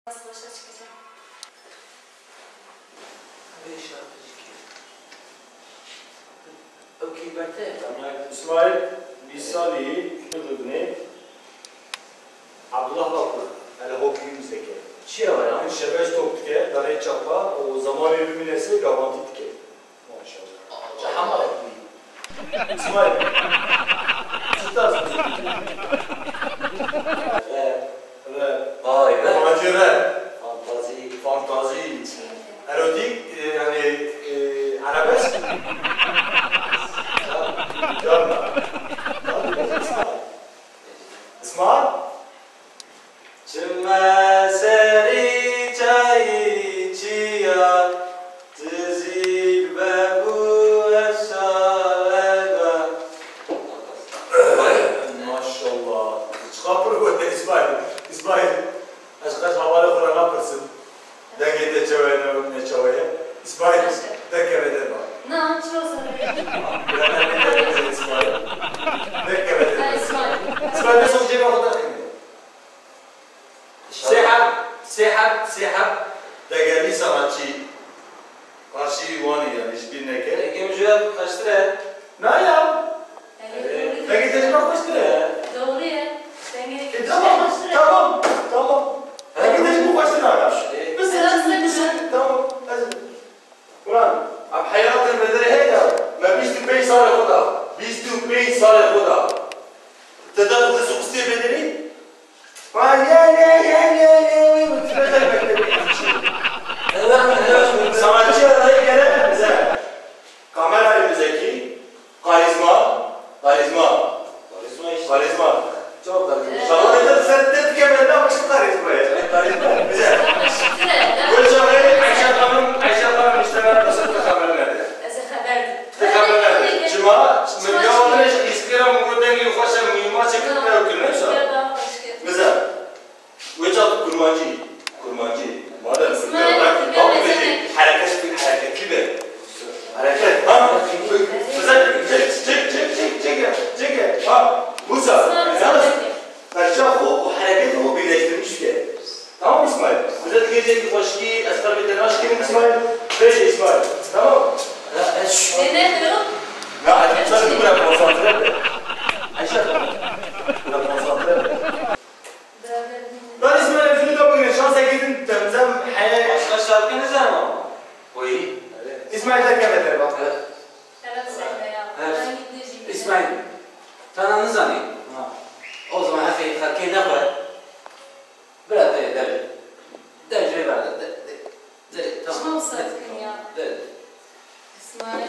Nasıl başa çıkacağım? Okey, Bert'e. İsmail, Bisali, Kudurni, Abdullah Bakır, hele hokeyim zeki. Çiğ var ya. Şebeş toptike, darayı çapa, o zaman yürümünesi gavantitike. Maşallah. Çahama etmeyi. İsmail, çıtarsın. Vay be. Macera, Fantazi. fantazi, erotik, yani arabesk. Görme. İsmail. Cümme seri çayı çiğya Tızil ve bu eşalega. Maşallah. Çıkapır bu İsmail. İsmail. Aşkaş havalı kurana pırsın. Dengede çavaya ne çavaya. İsmail. Dekkevede bak. Ne yapıyorsun? Bilemem İsmail. Dekkevede. Ben İsmail. İsmail ne son cebe kadar kıymet. Sehab. Degeli sanatçı. Karşı yuvanı yani hiçbir neke. Gemciler kaç lira? Ne ya? Peki tecrübe kaç lira? Doğru ya. Ben gerek Tamam. Peki tecrübe kaç lira ya? Biz Sen tamam. Ulan, ab hayatın bedeli hey ya. Ben biz 5 sene koda. Biz 5 sene koda. Tedavide su istiyor bedeli? Vay ya. Tübeden bekledim. Sanatçı adayı gelemez bize. Kamerayı bize ki. Karizma. Çok da Şahane sen dedik ya ben ne yapmışım karizmaya. Karizma bize. Bu çağrı Ayşe Hanım işte ben nasıl kamer nerede? Kamer nerede? Cuma, yavrum istiyorum bu dengi hoşa mimar çekip ne yapıyorsun ne sen? Mesela, bu çağrı kurmancı. Madem hareketli bir. Hareket. Ha? Mesela çek. Ha? Musa. Yalnız Perşah o hareketi o birleştirmiş ki. Tamam mı İsmail? Mesela diyecek ki hoş ki, esmer bir tane hoş ki İsmail. Böyle İsmail. Tamam mı? Ya sen bırak konsantre et. Ayşe bırak konsantre et. Ben İsmail'e şunu da bugün şansa gidin temizlem hayal. Başka şarkı ne zaman? O iyi. İsmail de kemeleri bak. İsmail. Tananı zannet. O zaman her şeyi hareket ne var? Biraz da yeter. Derece ver. Tamam. Çok sakın ya. Evet. İsmail.